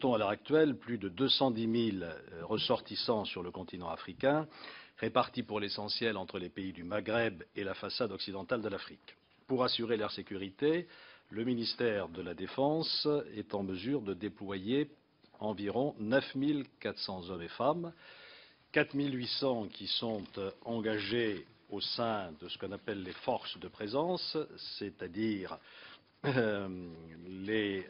comptons à l'heure actuelle plus de 210 000 ressortissants sur le continent africain, répartis pour l'essentiel entre les pays du Maghreb et la façade occidentale de l'Afrique. Pour assurer leur sécurité, le ministère de la Défense est en mesure de déployer environ 9 400 hommes et femmes, 4 800 qui sont engagés au sein de ce qu'on appelle les forces de présence, c'est-à-dire les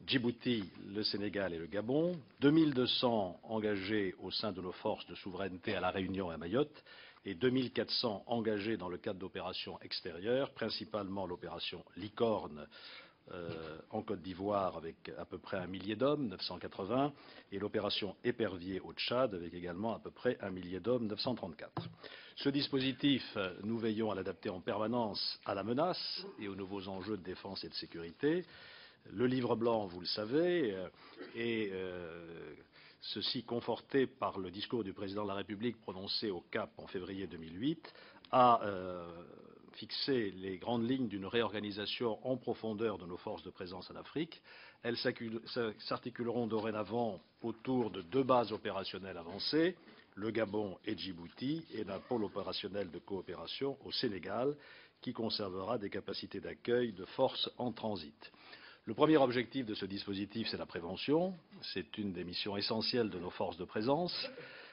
Djibouti, le Sénégal et le Gabon, 2200 engagés au sein de nos forces de souveraineté à La Réunion et à Mayotte, et 2400 engagés dans le cadre d'opérations extérieures, principalement l'opération Licorne en Côte d'Ivoire avec à peu près 1 millier d'hommes, 980, et l'opération Épervier au Tchad avec également à peu près 1 millier d'hommes, 934. Ce dispositif, nous veillons à l'adapter en permanence à la menace et aux nouveaux enjeux de défense et de sécurité. Le livre blanc, vous le savez, est ceci conforté par le discours du président de la République prononcé au Cap en février 2008, a fixé les grandes lignes d'une réorganisation en profondeur de nos forces de présence en Afrique. Elles s'articuleront dorénavant autour de 2 bases opérationnelles avancées, le Gabon et Djibouti, et d'un pôle opérationnel de coopération au Sénégal, qui conservera des capacités d'accueil de forces en transit. Le premier objectif de ce dispositif, c'est la prévention. C'est une des missions essentielles de nos forces de présence.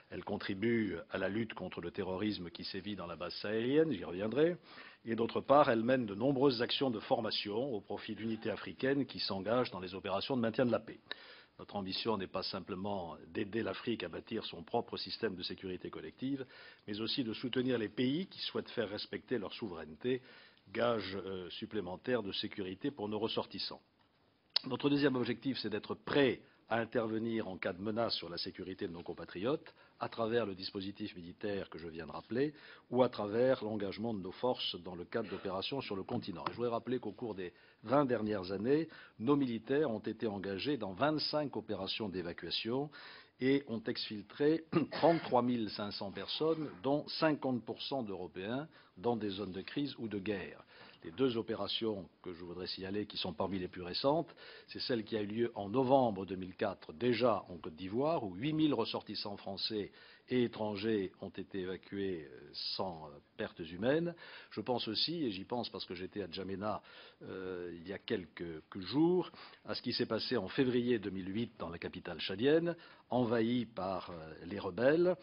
Elle contribue à la lutte contre le terrorisme qui sévit dans la base sahélienne, j'y reviendrai. Et d'autre part, elle mène de nombreuses actions de formation au profit d'unités africaines qui s'engagent dans les opérations de maintien de la paix. Notre ambition n'est pas simplement d'aider l'Afrique à bâtir son propre système de sécurité collective, mais aussi de soutenir les pays qui souhaitent faire respecter leur souveraineté, gage supplémentaire de sécurité pour nos ressortissants. Notre deuxième objectif, c'est d'être prêt à intervenir en cas de menace sur la sécurité de nos compatriotes à travers le dispositif militaire que je viens de rappeler ou à travers l'engagement de nos forces dans le cadre d'opérations sur le continent. Et je voudrais rappeler qu'au cours des 20 dernières années, nos militaires ont été engagés dans 25 opérations d'évacuation et ont exfiltré 33 500 personnes, dont 50% d'Européens, dans des zones de crise ou de guerre. Les 2 opérations que je voudrais signaler, qui sont parmi les plus récentes, c'est celle qui a eu lieu en novembre 2004, déjà en Côte d'Ivoire, où 8 000 ressortissants français et étrangers ont été évacués sans pertes humaines. Je pense aussi, et j'y pense parce que j'étais à N'Djamena il y a quelques jours, à ce qui s'est passé en février 2008 dans la capitale tchadienne, envahie par les rebelles,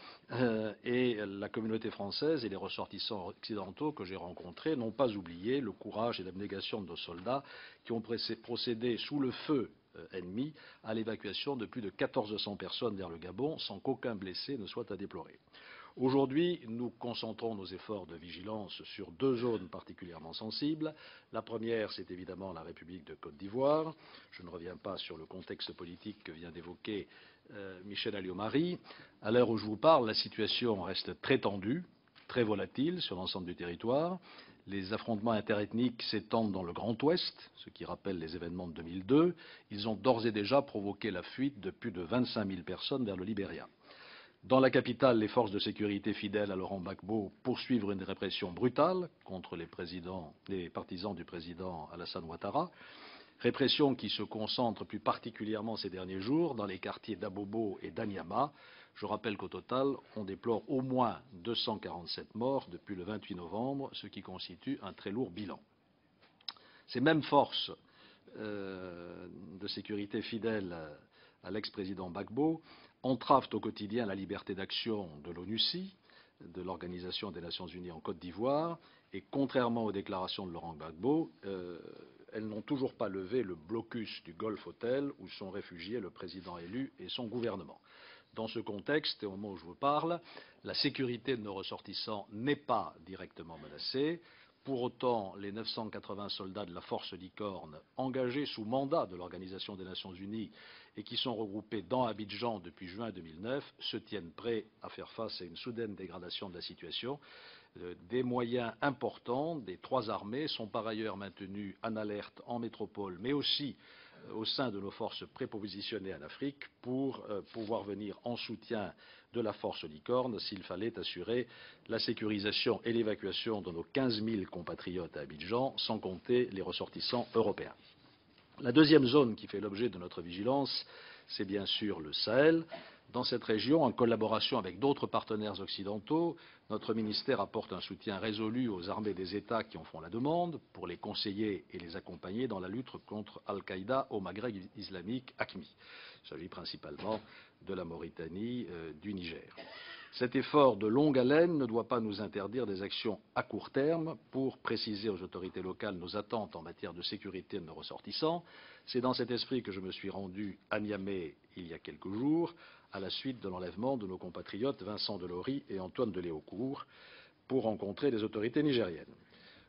et la communauté française et les ressortissants occidentaux que j'ai rencontrés n'ont pas oublié le courage et l'abnégation de nos soldats qui ont procédé sous le feu ennemi à l'évacuation de plus de 1400 personnes vers le Gabon sans qu'aucun blessé ne soit à déplorer. Aujourd'hui, nous concentrons nos efforts de vigilance sur 2 zones particulièrement sensibles. La première, c'est évidemment la République de Côte d'Ivoire. Je ne reviens pas sur le contexte politique que vient d'évoquer Michel Alliot-Marie. À l'heure où je vous parle, la situation reste très tendue, très volatile sur l'ensemble du territoire. Les affrontements interethniques s'étendent dans le Grand Ouest, ce qui rappelle les événements de 2002. Ils ont d'ores et déjà provoqué la fuite de plus de 25 000 personnes vers le Libéria. Dans la capitale, les forces de sécurité fidèles à Laurent Gbagbo poursuivent une répression brutale contre les partisans du président Alassane Ouattara. Répression qui se concentre plus particulièrement ces derniers jours dans les quartiers d'Abobo et d'Anyama. Je rappelle qu'au total, on déplore au moins 247 morts depuis le 28 novembre, ce qui constitue un très lourd bilan. Ces mêmes forces de sécurité fidèles à l'ex-président Gbagbo entravent au quotidien la liberté d'action de l'ONUCI, de l'Organisation des Nations Unies en Côte d'Ivoire, et contrairement aux déclarations de Laurent Gbagbo, elles n'ont toujours pas levé le blocus du Golf Hotel où sont réfugiés le président élu et son gouvernement. Dans ce contexte, et au moment où je vous parle, la sécurité de nos ressortissants n'est pas directement menacée. Pour autant, les 980 soldats de la force Licorne engagés sous mandat de l'Organisation des Nations Unies et qui sont regroupés dans Abidjan depuis juin 2009 se tiennent prêts à faire face à une soudaine dégradation de la situation. Des moyens importants des 3 armées sont par ailleurs maintenus en alerte en métropole, mais aussi au sein de nos forces prépositionnées en Afrique pour pouvoir venir en soutien de la force Licorne s'il fallait assurer la sécurisation et l'évacuation de nos 15 000 compatriotes à Abidjan, sans compter les ressortissants européens. La deuxième zone qui fait l'objet de notre vigilance, c'est bien sûr le Sahel. Dans cette région, en collaboration avec d'autres partenaires occidentaux, notre ministère apporte un soutien résolu aux armées des États qui en font la demande pour les conseiller et les accompagner dans la lutte contre Al-Qaïda au Maghreb islamique AQMI. Il s'agit principalement de la Mauritanie, du Niger. Cet effort de longue haleine ne doit pas nous interdire des actions à court terme pour préciser aux autorités locales nos attentes en matière de sécurité de nos ressortissants. C'est dans cet esprit que je me suis rendu à Niamey il y a quelques jours, à la suite de l'enlèvement de nos compatriotes Vincent Delory et Antoine de Léaucourt, pour rencontrer les autorités nigériennes.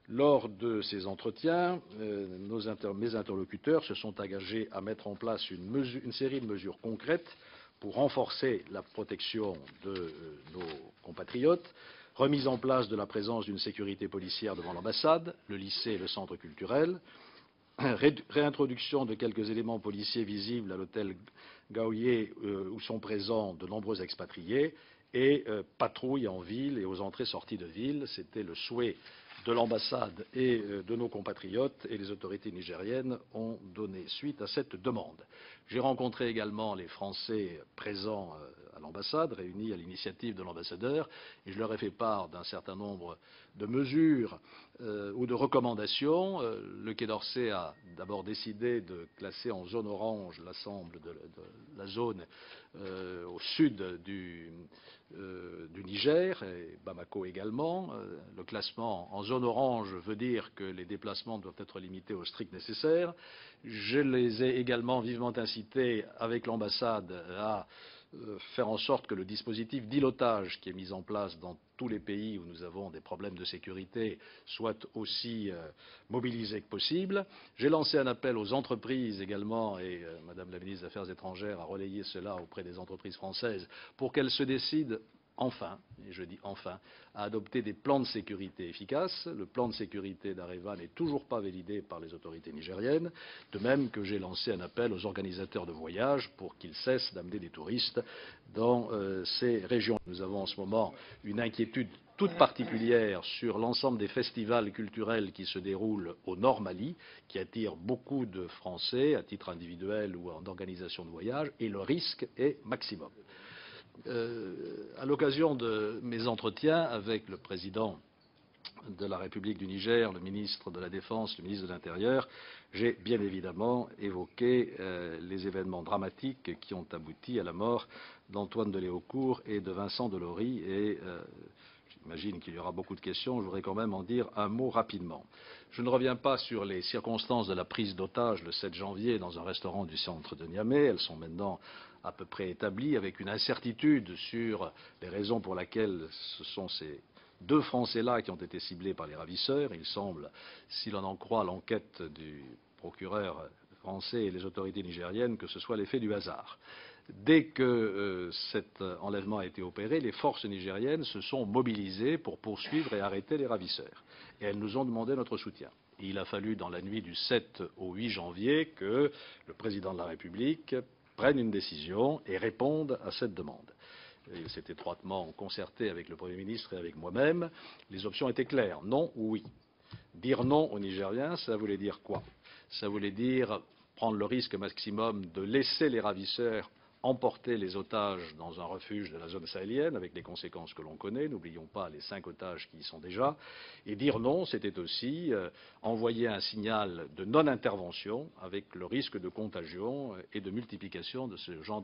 Lors de ces entretiens, mes interlocuteurs se sont engagés à mettre en place une série de mesures concrètes pour renforcer la protection de nos compatriotes, remise en place de la présence d'une sécurité policière devant l'ambassade, le lycée et le centre culturel, réintroduction de quelques éléments policiers visibles à l'hôtel Gaouye où sont présents de nombreux expatriés et patrouille en ville et aux entrées-sorties de ville. C'était le souhait de l'ambassade et de nos compatriotes, et les autorités nigériennes ont donné suite à cette demande. J'ai rencontré également les Français présents à l'ambassade, réunis à l'initiative de l'ambassadeur, et je leur ai fait part d'un certain nombre de mesures ou de recommandations. Le Quai d'Orsay a d'abord décidé de classer en zone orange l'ensemble de la zone au sud du Niger, et Bamako également. Le classement en zone orange veut dire que les déplacements doivent être limités au strict nécessaire. Je les ai également vivement incités avec l'ambassade à faire en sorte que le dispositif d'îlotage qui est mis en place dans tous les pays où nous avons des problèmes de sécurité soit aussi mobilisé que possible. J'ai lancé un appel aux entreprises également, et Madame la ministre des Affaires étrangères a relayé cela auprès des entreprises françaises pour qu'elles se décident enfin, et je dis enfin, à adopter des plans de sécurité efficaces. Le plan de sécurité d'Areva n'est toujours pas validé par les autorités nigériennes, de même que j'ai lancé un appel aux organisateurs de voyages pour qu'ils cessent d'amener des touristes dans ces régions. Nous avons en ce moment une inquiétude toute particulière sur l'ensemble des festivals culturels qui se déroulent au Nord Mali, qui attirent beaucoup de Français à titre individuel ou en organisation de voyage, et le risque est maximum. À l'occasion de mes entretiens avec le président de la République du Niger, le ministre de la Défense, le ministre de l'Intérieur, j'ai bien évidemment évoqué les événements dramatiques qui ont abouti à la mort d'Antoine de Léaucourt et de Vincent Delory, et j'imagine qu'il y aura beaucoup de questions. Je voudrais quand même en dire un mot rapidement. Je ne reviens pas sur les circonstances de la prise d'otage le 7 janvier dans un restaurant du centre de Niamey. Elles sont maintenant à peu près établies, avec une incertitude sur les raisons pour lesquelles ce sont ces deux Français-là qui ont été ciblés par les ravisseurs. Il semble, si l'on en croit l'enquête du procureur français et les autorités nigériennes, que ce soit l'effet du hasard. Dès que cet enlèvement a été opéré, les forces nigériennes se sont mobilisées pour poursuivre et arrêter les ravisseurs. Et elles nous ont demandé notre soutien. Et il a fallu, dans la nuit du 7 au 8 janvier, que le président de la République prenne une décision et réponde à cette demande. Il s'est étroitement concerté avec le Premier ministre et avec moi-même. Les options étaient claires, non ou oui. Dire non aux Nigériens, ça voulait dire quoi? Ça voulait dire prendre le risque maximum de laisser les ravisseurs emporter les otages dans un refuge de la zone sahélienne, avec les conséquences que l'on connaît. N'oublions pas les 5 otages qui y sont déjà. Et dire non, c'était aussi envoyer un signal de non-intervention, avec le risque de contagion et de multiplication de ce genre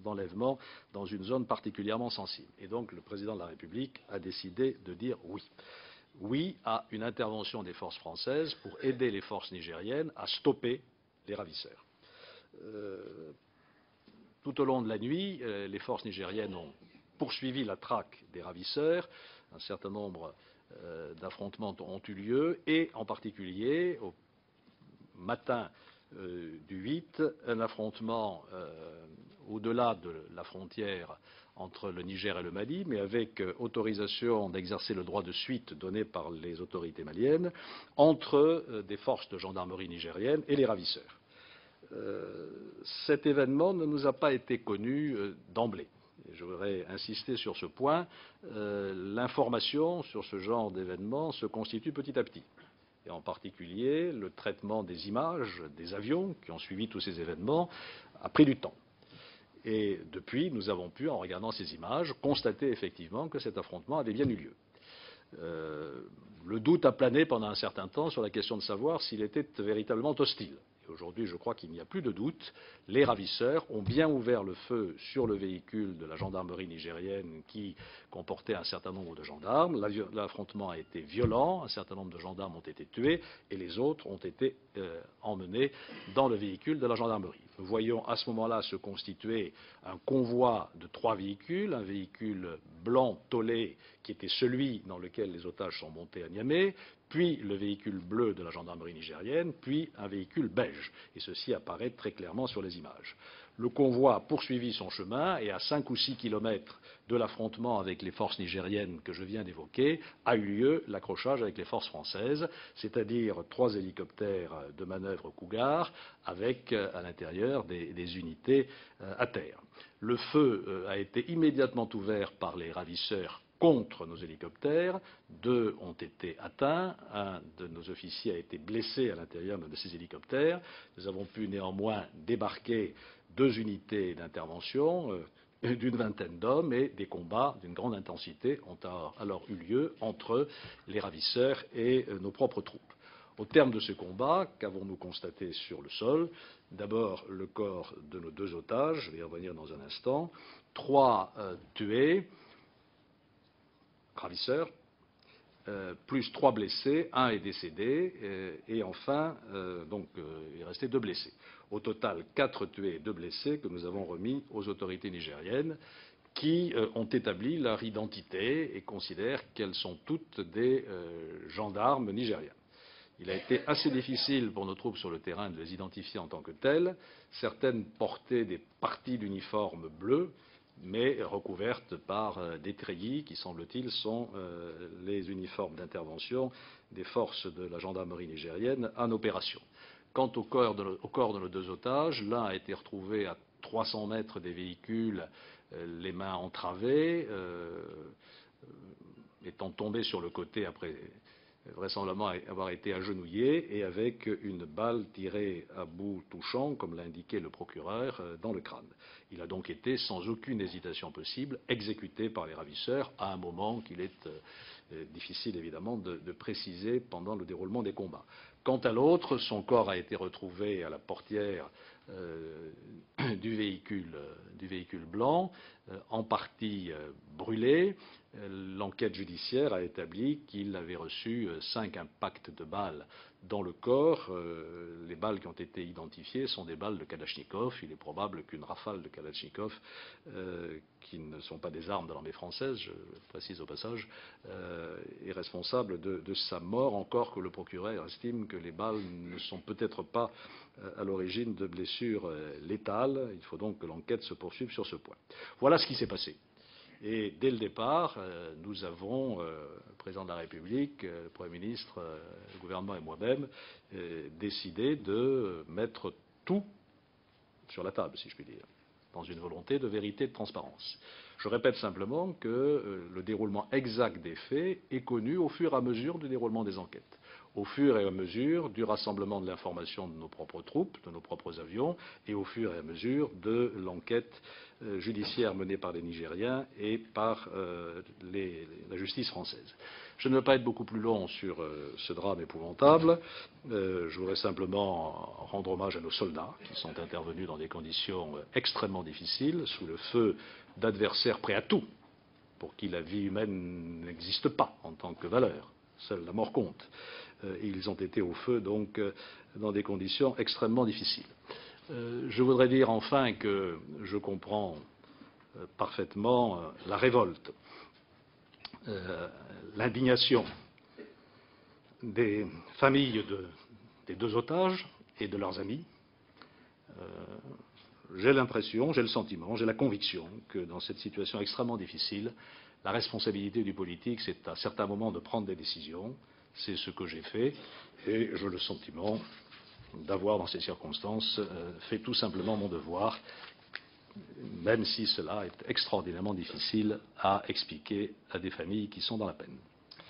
d'enlèvement dans une zone particulièrement sensible. Et donc le président de la République a décidé de dire oui. Oui à une intervention des forces françaises pour aider les forces nigériennes à stopper les ravisseurs. Tout au long de la nuit, les forces nigériennes ont poursuivi la traque des ravisseurs. Un certain nombre d'affrontements ont eu lieu, et en particulier au matin du 8, un affrontement au-delà de la frontière entre le Niger et le Mali, mais avec autorisation d'exercer le droit de suite donné par les autorités maliennes, entre des forces de gendarmerie nigériennes et les ravisseurs. Cet événement ne nous a pas été connu d'emblée. Je voudrais insister sur ce point. L'information sur ce genre d'événement se constitue petit à petit. et en particulier le traitement des images des avions qui ont suivi tous ces événements a pris du temps. Et depuis, nous avons pu, en regardant ces images, constater effectivement que cet affrontement avait bien eu lieu. Le doute a plané pendant un certain temps sur la question de savoir s'il était véritablement hostile. Et aujourd'hui, je crois qu'il n'y a plus de doute. Les ravisseurs ont bien ouvert le feu sur le véhicule de la gendarmerie nigérienne qui comportait un certain nombre de gendarmes. L'affrontement a été violent, un certain nombre de gendarmes ont été tués et les autres ont été emmenés dans le véhicule de la gendarmerie. Nous voyons à ce moment-là se constituer un convoi de 3 véhicules, un véhicule blanc tôlé qui était celui dans lequel les otages sont montés à Niamey, puis le véhicule bleu de la gendarmerie nigérienne, puis un véhicule beige. Et ceci apparaît très clairement sur les images. Le convoi a poursuivi son chemin et à 5 ou 6 kilomètres de l'affrontement avec les forces nigériennes que je viens d'évoquer, a eu lieu l'accrochage avec les forces françaises, c'est-à-dire 3 hélicoptères de manœuvre Cougar avec à l'intérieur des unités à terre. Le feu a été immédiatement ouvert par les ravisseurs contre nos hélicoptères. 2 ont été atteints. Un de nos officiers a été blessé à l'intérieur de ces hélicoptères. Nous avons pu néanmoins débarquer 2 unités d'intervention d'une vingtaine d'hommes et des combats d'une grande intensité ont alors eu lieu entre les ravisseurs et nos propres troupes. Au terme de ce combat, qu'avons-nous constaté sur le sol? D'abord, le corps de nos 2 otages, je vais y revenir dans un instant, 3 tués, ravisseurs, plus 3 blessés, 1 est décédé, et enfin, il restait 2 blessés. Au total, 4 tués et 2 blessés que nous avons remis aux autorités nigériennes qui ont établi leur identité et considèrent qu'elles sont toutes des gendarmes nigériens. Il a été assez difficile pour nos troupes sur le terrain de les identifier en tant que telles. Certaines portaient des parties d'uniforme bleu, mais recouvertes par des treillis qui, semble-t-il, sont les uniformes d'intervention des forces de la gendarmerie nigérienne en opération. Quant au corps de nos 2 otages, l'un a été retrouvé à 300 mètres des véhicules, les mains entravées, étant tombé sur le côté après vraisemblablement avoir été agenouillé et avec une balle tirée à bout touchant, comme l'a indiqué le procureur, dans le crâne. Il a donc été, sans aucune hésitation possible, exécuté par les ravisseurs à un moment qu'il est difficile évidemment de préciser pendant le déroulement des combats. Quant à l'autre, son corps a été retrouvé à la portière du véhicule blanc, en partie brûlé. L'enquête judiciaire a établi qu'il avait reçu 5 impacts de balles dans le corps. Les balles qui ont été identifiées sont des balles de Kalachnikov. Il est probable qu'une rafale de Kalachnikov, qui ne sont pas des armes de l'armée française, je précise au passage, est responsable de sa mort, encore que le procureur estime que les balles ne sont peut-être pas à l'origine de blessures létales. Il faut donc que l'enquête se poursuive sur ce point. Voilà ce qui s'est passé. Et dès le départ, nous avons, le président de la République, le Premier ministre, le gouvernement et moi-même, décidé de mettre tout sur la table, si je puis dire, dans une volonté de vérité et de transparence. Je répète simplement que le déroulement exact des faits est connu au fur et à mesure du déroulement des enquêtes, au fur et à mesure du rassemblement de l'information de nos propres troupes, de nos propres avions, et au fur et à mesure de l'enquête judiciaire menée par les Nigériens et par la justice française. Je ne veux pas être beaucoup plus long sur ce drame épouvantable. Je voudrais simplement rendre hommage à nos soldats qui sont intervenus dans des conditions extrêmement difficiles, sous le feu d'adversaires prêts à tout, pour qui la vie humaine n'existe pas en tant que valeur. Seule la mort compte. Ils ont été au feu, donc, dans des conditions extrêmement difficiles. Je voudrais dire enfin que je comprends parfaitement la révolte, l'indignation des familles des 2 otages et de leurs amis. J'ai l'impression, j'ai le sentiment, j'ai la conviction que dans cette situation extrêmement difficile, la responsabilité du politique, c'est à certains moments de prendre des décisions. C'est ce que j'ai fait et j'ai le sentiment d'avoir, dans ces circonstances, fait tout simplement mon devoir, même si cela est extraordinairement difficile à expliquer à des familles qui sont dans la peine.